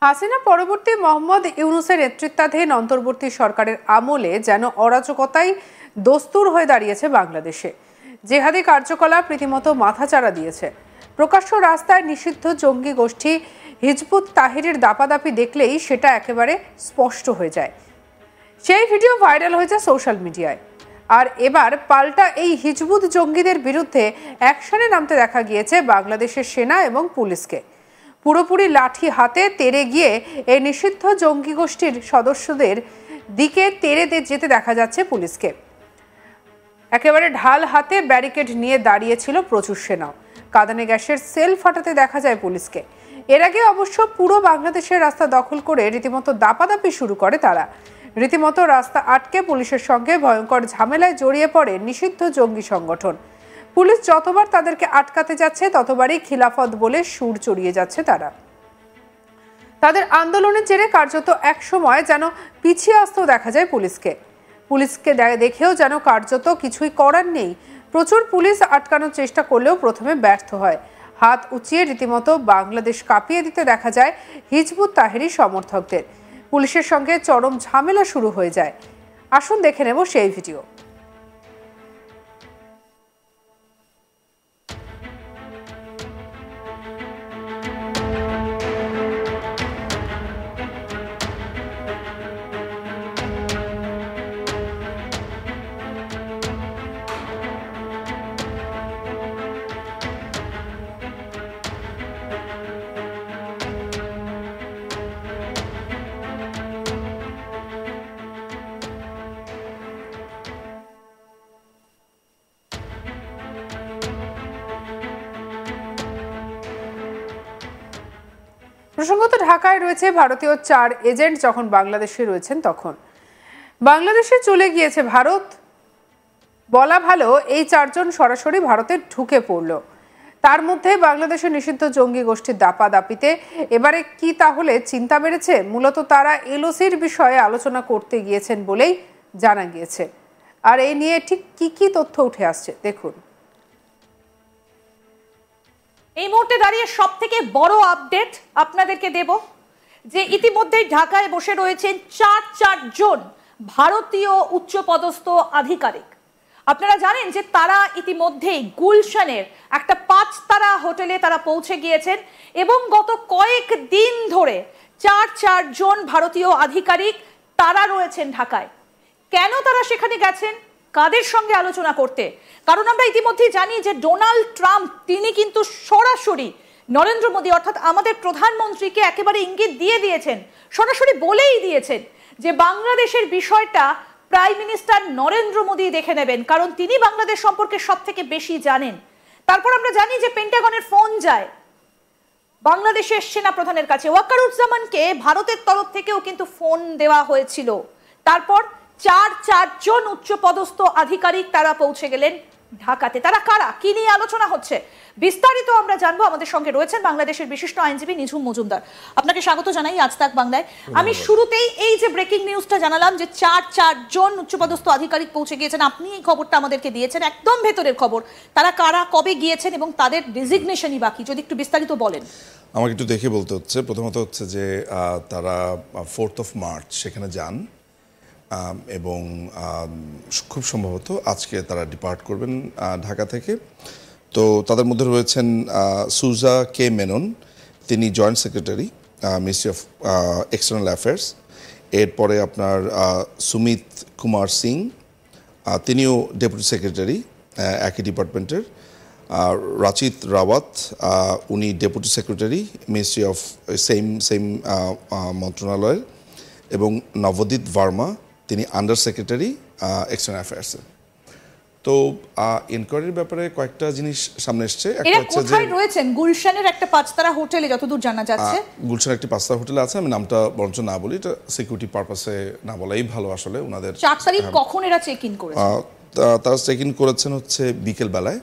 হাসিনা পরবর্তী মোহাম্মদ ইউনূসের নেতৃত্বাধীন অন্তর্বর্তী সরকারের আমলে যেন অরাজকতাই দস্তুর হয়ে দাঁড়িয়েছে বাংলাদেশে। জেহাদি কার্যকলাপ রীতিমতো মাথাচাড়া দিয়েছে। প্রকাশ্য রাস্তায় নিষিদ্ধ জঙ্গি গোষ্ঠী হিজবুত তাহরির দাপাদাপি দেখলেই সেটা একেবারে স্পষ্ট হয়ে যায়। সেই ভিডিও ভাইরাল হয়েছে সোশ্যাল মিডিয়ায়। আর এবার পাল্টা এই হিজবুত জঙ্গিদের বিরুদ্ধে অ্যাকশনে নামতে দেখা গিয়েছে বাংলাদেশের সেনা এবং পুলিশকে। পুরোপুরি লাঠি হাতে তেড়ে গিয়ে এই নিষিদ্ধ জঙ্গি গোষ্ঠীর সদস্যদের দিকে তেড়ে যেতে দেখা যাচ্ছে পুলিশকে। একেবারে ঢাল হাতে ব্যারিকেড নিয়ে দাঁড়িয়েছিল প্রচুর সেনাও। কাঁদানে গ্যাসের সেল ফাটাতে দেখা যায় পুলিশকে। এর আগে অবশ্য পুরো বাংলাদেশের রাস্তা দখল করে রীতিমতো দাপাদাপি শুরু করে তারা। রীতিমতো রাস্তা আটকে পুলিশের সঙ্গে ভয়ঙ্কর ঝামেলায় জড়িয়ে পড়ে নিষিদ্ধ জঙ্গি সংগঠন। পুলিশ যতবার তাদেরকে আটকাতে যাচ্ছে ততবারই খিলাফত বলে সুর চড়িয়ে যাচ্ছে তারা। তাদের আন্দোলনের জেরে কার্যত এক সময় যেন পিছিয়ে আসতেও দেখা যায় পুলিশকে দেখেও যেন কার্যত কিছুই করার নেই। প্রচুর পুলিশ আটকানোর চেষ্টা করলেও প্রথমে ব্যর্থ হয়। হাত উঁচিয়ে রীতিমতো বাংলাদেশ কাঁপিয়ে দিতে দেখা যায় হিজবুত তাহরি সমর্থকদের। পুলিশের সঙ্গে চরম ঝামেলা শুরু হয়ে যায়। আসুন দেখে নেব সেই ভিডিও। প্রসঙ্গত ঢাকায় রয়েছে ভারতীয় 4 এজেন্ট। যখন বাংলাদেশে রয়েছেন তখন বাংলাদেশে চলে গিয়েছে ভারত। বলা ভালো এই 4 জন সরাসরি ভারতে ঢুকে পড়ল। তার মধ্যে বাংলাদেশের নিষিদ্ধ জঙ্গি গোষ্ঠীর দাপাদাপিতে এবারে কি তাহলে চিন্তা বেড়েছে? মূলত তারা এলওসির বিষয়ে আলোচনা করতে গিয়েছেন বলেই জানা গিয়েছে। আর এই নিয়ে ঠিক কি তথ্য উঠে আসছে দেখুন। এই মুহূর্তে দাঁড়িয়ে সব থেকে বড় আপডেট আপনাদেরকে দেব যে ইতিমধ্যেই ঢাকায় বসে রয়েছেন 4 জন ভারতীয় উচ্চপদস্থ আধিকারিক। আপনারা জানেন যে তারা ইতিমধ্যেই গুলশানের একটা 5 তারা হোটেলে তারা পৌঁছে গিয়েছেন এবং গত কয়েক দিন ধরে 4 জন ভারতীয় আধিকারিক তারা রয়েছেন ঢাকায়। কেন তারা সেখানে গেছেন? কাদের সঙ্গে আলোচনা করতে? কারণ আমরা ইতিমধ্যেই জানি যে ডোনাল্ড ট্রাম্প তিনি কিন্তু সরাসরি নরেন্দ্র মোদী অর্থাৎ আমাদের প্রধানমন্ত্রীকে একেবারে ইঙ্গিত দিয়ে দিয়েছেন, সরাসরি বলেই দিয়েছেন যে বাংলাদেশের বিষয়টা প্রাইম মিনিস্টার নরেন্দ্র মোদী দেখে নেবেন, কারণ তিনি বাংলাদেশ সম্পর্কে সব থেকে বেশি জানেন। তারপর আমরা জানি যে পেন্টাগনের ফোন যায় বাংলাদেশের সেনা প্রধানের কাছে। ওয়াকারুজ্জামানকে ভারতের তরফ থেকেও কিন্তু ফোন দেওয়া হয়েছিল। তারপর 4 জন উচ্চপদস্থ আধিকারিক তারা পৌঁছে গেলেন ঢাকাতে। তারা কারা, কি নিয়ে আলোচনা হচ্ছে বিস্তারিত আমরা জানবো। আমাদের সঙ্গে রয়েছেন বাংলাদেশের বিশিষ্ট আইনজীবী নিঝুম মজুমদার। আপনাকে স্বাগত জানাই আজ তাক বাংলায়। আমি শুরুতেই এই যে ব্রেকিং নিউজটা জানালাম যে 4 জন উচ্চপদস্থ আধিকারিক পৌঁছে গিয়েছেন, আপনি এই খবরটা আমাদেরকে দিয়েছেন, একদম ভেতরের খবর। তারা কারা, কবে গিয়েছেন এবং তাদের ডেজিগনেশনই বাকি, যদি একটু বিস্তারিত বলেন। আমাকে একটু দেখে বলতে হচ্ছে। প্রথমত হচ্ছে যে তারা 4 মার্চ সেখানে যান এবং খুব সম্ভবত আজকে তারা ডিপার্ট করবেন ঢাকা থেকে। তো তাদের মধ্যে রয়েছেন সুজা কে মেনন, তিনি joint secretary ministry of external affairs. এরপরে আপনার সুমিত কুমার সিং, তিনিও ডেপুটি সেক্রেটারি একই ডিপার্টমেন্টের। রাচিত রাওয়াত, উনি deputy secretary ministry of same মন্ত্রণালয়ের। এবং নবদীপ ভার্মা, তিনি আন্ডার সেক্রেটারি এক্সটার্নাল অ্যাফেয়ার্সের। তো ইনকোয়ারির ব্যাপারে কয়েকটা জিনিস সামনে এসছে। একটা হচ্ছে যে রয়েছেন গুলশানের একটা 5 তারা হোটেলে, যতদূর জানা যাচ্ছে গুলশানের একটা 5 তারা হোটেলে আছে। আমি নামটা বরঞ্চ না বলি, এটা সিকিউরিটি পারপাসে না বলাই ভালো। আসলে ওনাদের 4 তারিখ কখন এরা চেক ইন করেছেন? তারা চেক ইন করেছেন হচ্ছে বিকেল বেলায়,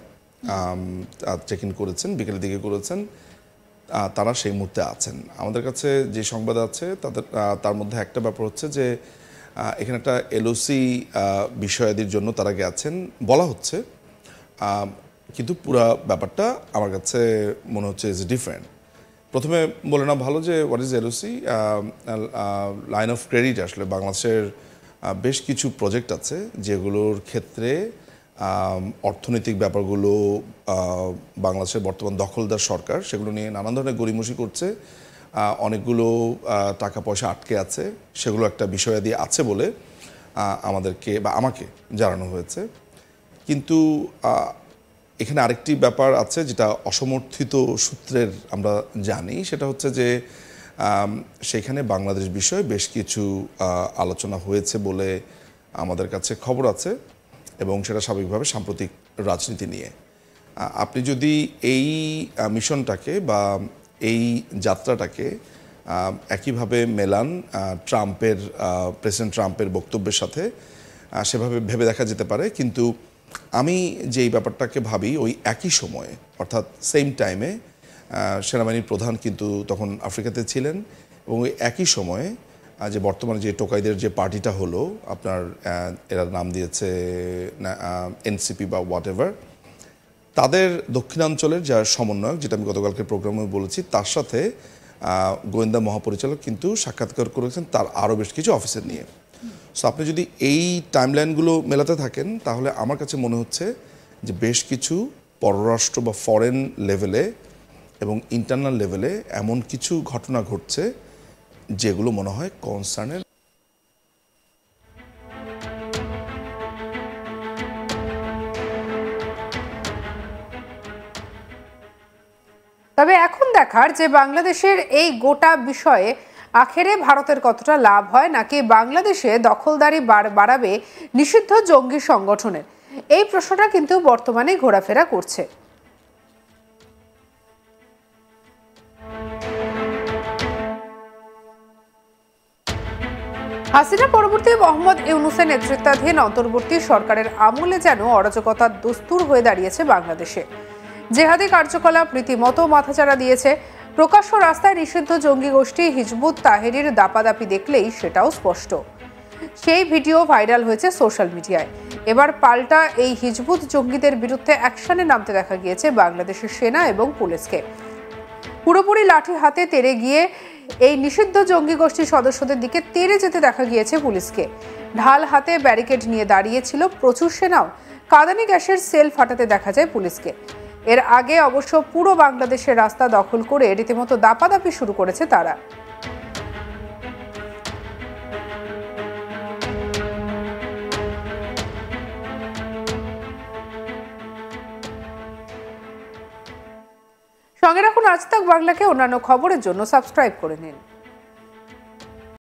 চেক ইন করেছেন বিকেলের দিকে করেছেন। তারা সেই মুহূর্তে আছেন। আমাদের কাছে যে সংবাদ আছে তার মধ্যে একটা ব্যাপার হচ্ছে যে এখানে একটা এলওসি বিষয়াদির জন্য তারা গেছেন বলা হচ্ছে, কিন্তু পুরো ব্যাপারটা আমার কাছে মনে হচ্ছে ইজ ডিফারেন্ট। প্রথমে বলে না ভালো যে what is LOC. Line of credit আসলে বাংলাদেশের বেশ কিছু প্রজেক্ট আছে যেগুলোর ক্ষেত্রে অর্থনৈতিক ব্যাপারগুলো বাংলাদেশের বর্তমান দখলদার সরকার সেগুলো নিয়ে নানান ধরনের গড়িমসি করছে। অনেকগুলো টাকা পয়সা আটকে আছে, সেগুলো একটা বিষয়াদি আছে বলে আমাদেরকে বা আমাকে জানানো হয়েছে। কিন্তু এখানে আরেকটি ব্যাপার আছে যেটা অসমর্থিত সূত্রের আমরা জানি, সেটা হচ্ছে যে সেখানে বাংলাদেশ বিষয়ে বেশ কিছু আলোচনা হয়েছে বলে আমাদের কাছে খবর আছে, এবং সেটা স্বাভাবিকভাবে সাম্প্রতিক রাজনীতি নিয়ে। আপনি যদি এই মিশনটাকে বা এই যাত্রাটাকে একইভাবে মেলান প্রেসিডেন্ট ট্রাম্পের বক্তব্যের সাথে, সেভাবে ভেবে দেখা যেতে পারে। কিন্তু আমি যেই ব্যাপারটাকে ভাবি, ওই একই সময়ে অর্থাৎ সেম টাইমে সেনাবাহিনীর প্রধান কিন্তু তখন আফ্রিকাতে ছিলেন, এবং ওই একই সময়ে যে বর্তমানে যে টোকাইদের যে পার্টিটা হলো আপনার, এরা নাম দিয়েছে এনসিপি বা হোয়াট এভার, তাদের দক্ষিণাঞ্চলের যার সমন্বয়ক, যেটা আমি গতকালকে প্রোগ্রামে বলেছি, তার সাথে গোয়েন্দা মহাপরিচালক কিন্তু সাক্ষাৎকার করেছেন তার আরও বেশ কিছু অফিসার নিয়ে। সো আপনি যদি এই টাইমলাইনগুলো মেলাতে থাকেন, তাহলে আমার কাছে মনে হচ্ছে যে বেশ কিছু পররাষ্ট্র বা ফরেন লেভেলে এবং ইন্টারনাল লেভেলে এমন কিছু ঘটনা ঘটছে যেগুলো মনে হয় কনসার্নের। তবে এখন দেখার যে বাংলাদেশের এই গোটা বিষয়ে আখেরে ভারতের কতটা লাভ হয়, নাকি বাংলাদেশে দখলদারি বাড়াবে নিষিদ্ধ জঙ্গি সংগঠনের, এই প্রশ্নটা কিন্তু বর্তমানে ঘোরাফেরা করছে। হাসিনা পরবর্তী মোহাম্মদ ইউনূসের নেতৃত্বাধীন অন্তর্বর্তী সরকারের আমলে যেন অরাজকতার দস্তুর হয়ে দাঁড়িয়েছে বাংলাদেশে। জেহাদি কার্যকলাপ রীতিমতো মাথাচাড়া দিয়েছে। প্রকাশ্য রাস্তায় নিষিদ্ধ জঙ্গি গোষ্ঠী হিজবুত তাহরির দাপাদাপি দেখলেই সেটাও স্পষ্ট। সেই ভিডিও ভাইরাল হয়েছে সোশ্যাল মিডিয়ায়। এবার পাল্টা এই হিজবুত জঙ্গিদের বিরুদ্ধে অ্যাকশনে নামতে দেখা গিয়েছে বাংলাদেশের সেনা এবং পুলিশকে। পুরোপুরি লাঠি হাতে তেড়ে গিয়ে এই নিষিদ্ধ জঙ্গি গোষ্ঠীর সদস্যদের দিকে তেড়ে যেতে দেখা গিয়েছে পুলিশকে। ঢাল হাতে ব্যারিকেড নিয়ে দাঁড়িয়েছিল প্রচুর সেনাও। কাঁদানি গ্যাসের সেল ফাটাতে দেখা যায় পুলিশকে। এর আগে অবশ্য পুরো বাংলাদেশের রাস্তা দখল করে রীতিমতো দাপাদাপি শুরু করেছে তারা। সঙ্গে রাখুন আজ তাক বাংলাকে। অন্যান্য খবরের জন্য সাবস্ক্রাইব করে নিন।